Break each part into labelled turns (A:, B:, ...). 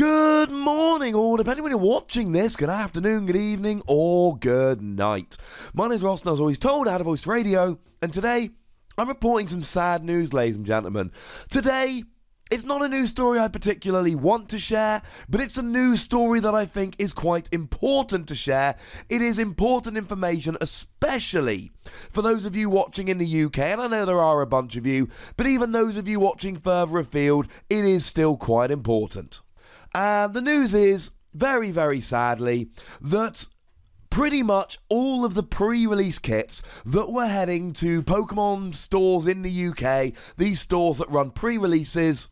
A: Good morning, or depending when you're watching this, good afternoon, good evening, or good night. My name is Ross, and I was always told I had a voice for radio, and today, I'm reporting some sad news, ladies and gentlemen. Today, it's not a news story I particularly want to share, but it's a news story that I think is quite important to share. It is important information, especially for those of you watching in the UK, and I know there are a bunch of you, but even those of you watching further afield, it is still quite important. And the news is, very, very sadly, that pretty much all of the pre-release kits that were heading to Pokemon stores in the UK, these stores that run pre-releases,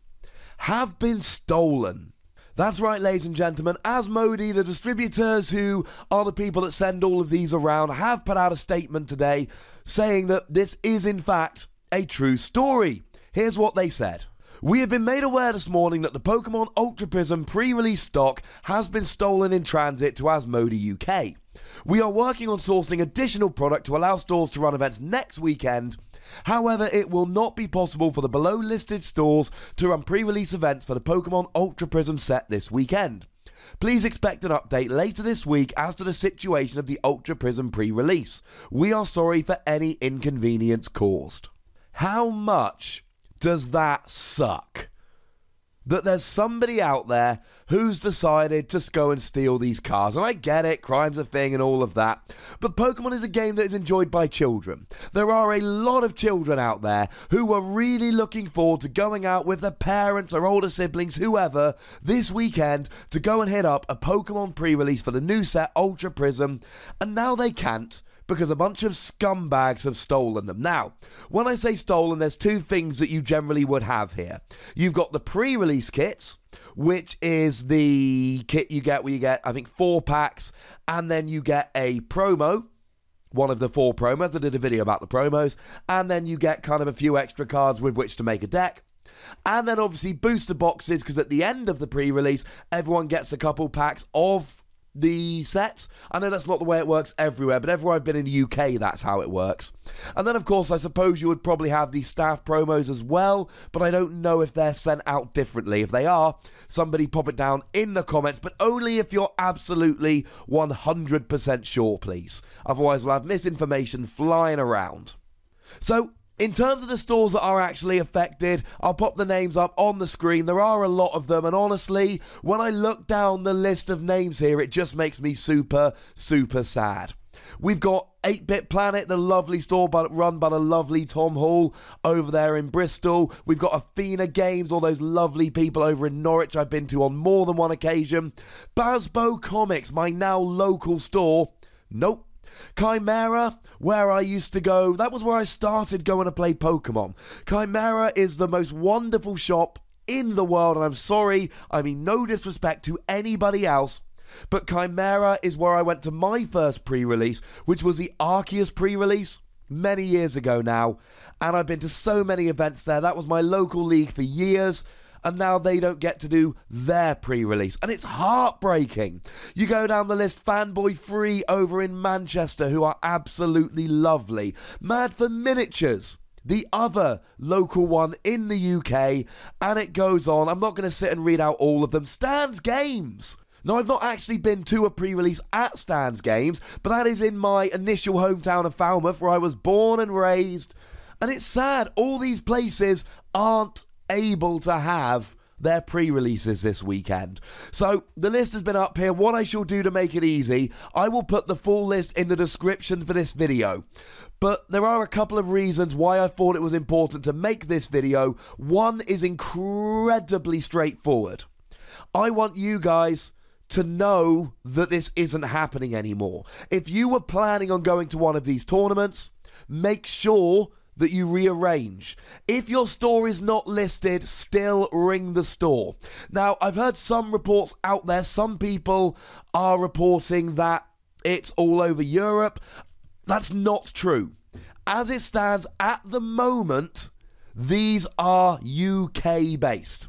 A: have been stolen. That's right, ladies and gentlemen, Asmodee, the distributors who are the people that send all of these around, have put out a statement today saying that this is in fact a true story. Here's what they said. We have been made aware this morning that the Pokemon Ultra Prism pre-release stock has been stolen in transit to Asmodee UK. We are working on sourcing additional product to allow stores to run events next weekend. However, it will not be possible for the below listed stores to run pre-release events for the Pokemon Ultra Prism set this weekend. Please expect an update later this week as to the situation of the Ultra Prism pre-release. We are sorry for any inconvenience caused. How much does that suck? That there's somebody out there who's decided to go and steal these cars. And I get it, crime's a thing and all of that. But Pokemon is a game that is enjoyed by children. There are a lot of children out there who are really looking forward to going out with their parents or older siblings, whoever, this weekend to go and hit up a Pokemon pre-release for the new set, Ultra Prism. And now they can't, because a bunch of scumbags have stolen them. Now, when I say stolen, there's two things that you generally would have here. You've got the pre-release kits, which is the kit you get where you get, I think, 4 packs, and then you get a promo, one of the 4 promos. I did a video about the promos, and then you get kind of a few extra cards with which to make a deck. And then obviously booster boxes, because at the end of the pre-release, everyone gets a couple packs of the sets. I know that's not the way it works everywhere, but everywhere I've been in the UK, that's how it works. And then, of course, I suppose you would probably have the staff promos as well, but I don't know if they're sent out differently. If they are, somebody pop it down in the comments, but only if you're absolutely 100% sure, please. Otherwise, we'll have misinformation flying around. So, in terms of the stores that are actually affected, I'll pop the names up on the screen. There are a lot of them, and honestly, when I look down the list of names here, it just makes me super, super sad. We've got 8-Bit Planet, the lovely store run by the lovely Tom Hall over there in Bristol. We've got Athena Games, all those lovely people over in Norwich I've been to on more than one occasion. Bazbo Comics, my now local store. Nope. Chimera, where I used to go, that was where I started going to play Pokemon. Chimera is the most wonderful shop in the world, and I'm sorry, I mean no disrespect to anybody else, but Chimera is where I went to my first pre-release, which was the Arceus pre-release, many years ago now, and I've been to so many events there. That was my local league for years, and now they don't get to do their pre-release, and it's heartbreaking. You go down the list, Fanboy Free over in Manchester, who are absolutely lovely. Mad for Miniatures, the other local one in the UK, and it goes on. I'm not going to sit and read out all of them. Stan's Games. Now, I've not actually been to a pre-release at Stan's Games, but that is in my initial hometown of Falmouth, where I was born and raised, and it's sad. All these places aren't able to have their pre-releases this weekend. So the list has been up here. What I shall do to make it easy, I will put the full list in the description for this video. But there are a couple of reasons why I thought it was important to make this video. One is incredibly straightforward. I want you guys to know that this isn't happening anymore. If you were planning on going to one of these tournaments, make sure that you rearrange. If your store is not listed, still ring the store. Now, I've heard some reports out there. Some people are reporting that it's all over Europe. That's not true. As it stands at the moment, these are UK based.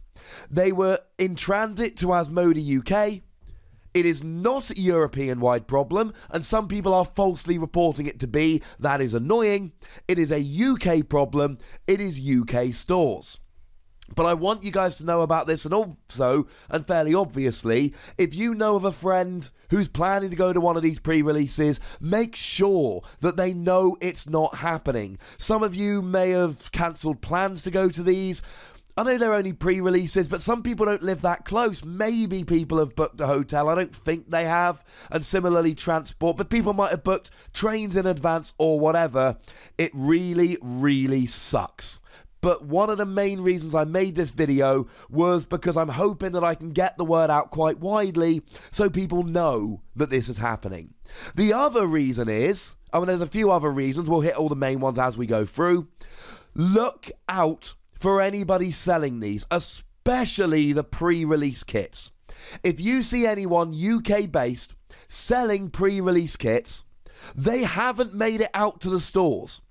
A: They were in transit to Asmodee UK. It is not a European-wide problem, and some people are falsely reporting it to be. That is annoying. It is a UK problem. It is UK stores. But I want you guys to know about this, and also, and fairly obviously, if you know of a friend who's planning to go to one of these pre-releases, make sure that they know it's not happening. Some of you may have cancelled plans to go to these. I know they're only pre-releases, but some people don't live that close. Maybe people have booked a hotel. I don't think they have. And similarly, transport. But people might have booked trains in advance or whatever. It really, really sucks. But one of the main reasons I made this video was because I'm hoping that I can get the word out quite widely so people know that this is happening. The other reason is, there's a few other reasons, we'll hit all the main ones as we go through. Look out for anybody selling these, especially the pre-release kits. If you see anyone UK-based selling pre-release kits, they haven't made it out to the stores.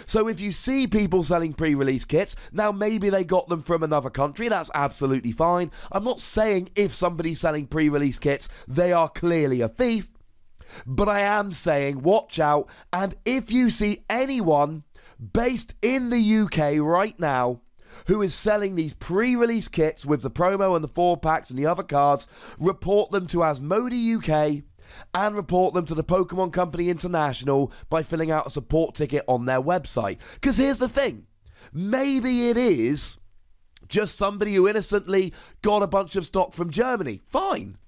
A: So if you see people selling pre-release kits, now maybe they got them from another country, that's absolutely fine. I'm not saying if somebody's selling pre-release kits, they are clearly a thief, but I am saying watch out, and if you see anyone based in the UK right now who is selling these pre-release kits with the promo and the 4-packs and the other cards, report them to Asmodee UK and report them to the Pokemon Company International by filling out a support ticket on their website. Because here's the thing, maybe it is just somebody who innocently got a bunch of stock from Germany. Fine.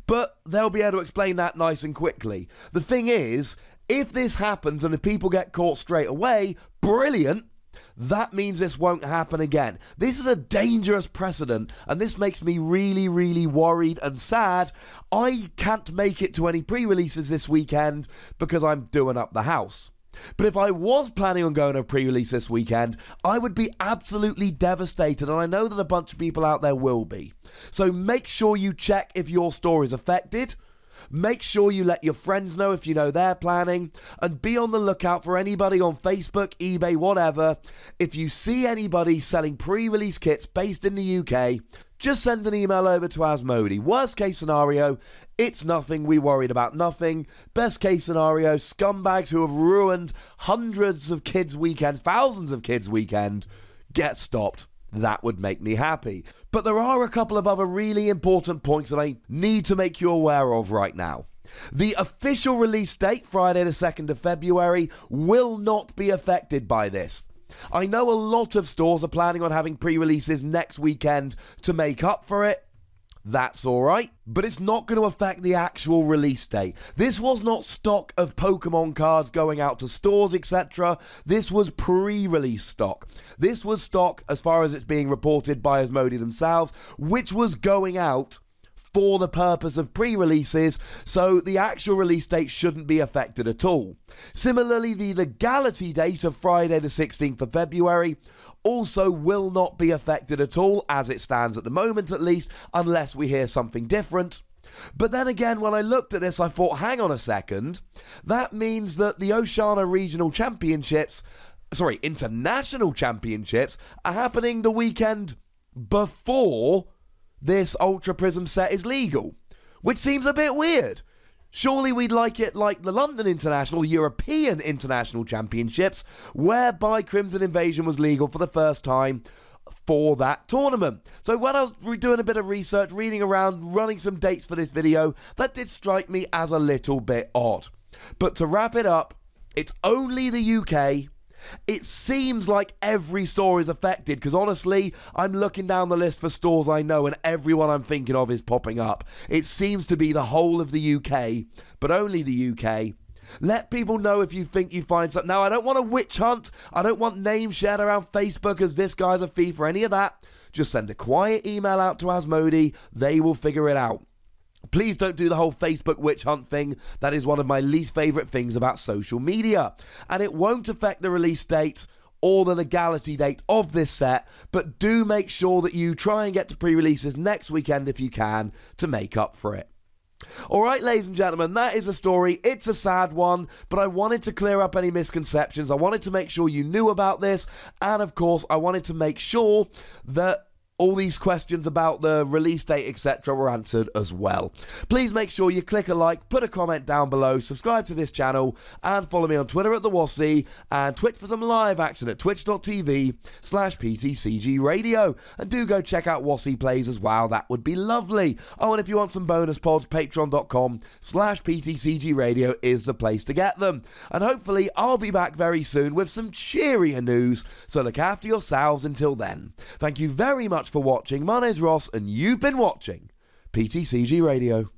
A: But they'll be able to explain that nice and quickly. The thing is, if this happens and the people get caught straight away, brilliant. That means this won't happen again. This is a dangerous precedent, and this makes me really, really worried and sad. I can't make it to any pre-releases this weekend because I'm doing up the house. But if I was planning on going to a pre-release this weekend, I would be absolutely devastated, and I know that a bunch of people out there will be. So make sure you check if your store is affected. Make sure you let your friends know if you know they're planning, and be on the lookout for anybody on Facebook, eBay, whatever. If you see anybody selling pre-release kits based in the UK, just send an email over to Asmodee. Worst case scenario, it's nothing, we worried about nothing. Best case scenario, scumbags who have ruined hundreds of kids' weekends, thousands of kids' weekend, get stopped. That would make me happy. But there are a couple of other really important points that I need to make you aware of right now. The official release date, Friday the 2nd of February, will not be affected by this. I know a lot of stores are planning on having pre-releases next weekend to make up for it. That's alright, but it's not going to affect the actual release date. This was not stock of Pokemon cards going out to stores, etc. This was pre-release stock. This was stock, as far as it's being reported by Asmodee themselves, which was going out for the purpose of pre-releases, so the actual release date shouldn't be affected at all. Similarly, the legality date of Friday the 16th of February also will not be affected at all, as it stands at the moment at least, unless we hear something different. But then again, when I looked at this, I thought, hang on a second, that means that the Oceania Regional Championships, International Championships, are happening the weekend before this Ultra Prism set is legal, which seems a bit weird. Surely we'd like it like the London International, European International Championships, whereby Crimson Invasion was legal for the first time for that tournament. So when I was doing a bit of research, reading around, running some dates for this video, that did strike me as a little bit odd. But to wrap it up, it's only the UK. It seems like every store is affected, because honestly, I'm looking down the list for stores I know and everyone I'm thinking of is popping up. It seems to be the whole of the UK, but only the UK. Let people know if you think you find something. Now, I don't want a witch hunt. I don't want names shared around Facebook as this guy's a thief or any of that. Just send a quiet email out to Asmodee. They will figure it out. Please don't do the whole Facebook witch hunt thing. That is one of my least favourite things about social media. And it won't affect the release date or the legality date of this set, but do make sure that you try and get to pre-releases next weekend if you can to make up for it. Alright, ladies and gentlemen, that is a story. It's a sad one, but I wanted to clear up any misconceptions. I wanted to make sure you knew about this, and of course, I wanted to make sure that all these questions about the release date, etc. were answered as well. Please make sure you click a like, put a comment down below, subscribe to this channel, and follow me on Twitter at the Wassy, and Twitch for some live action at twitch.tv/PTCGRadio. And do go check out Wassy Plays as well, that would be lovely. Oh, and if you want some bonus pods, patreon.com/PTCGRadio is the place to get them. And hopefully I'll be back very soon with some cheerier news, so look after yourselves until then. Thank you very much for watching. My name's Ross, and you've been watching PTCG Radio.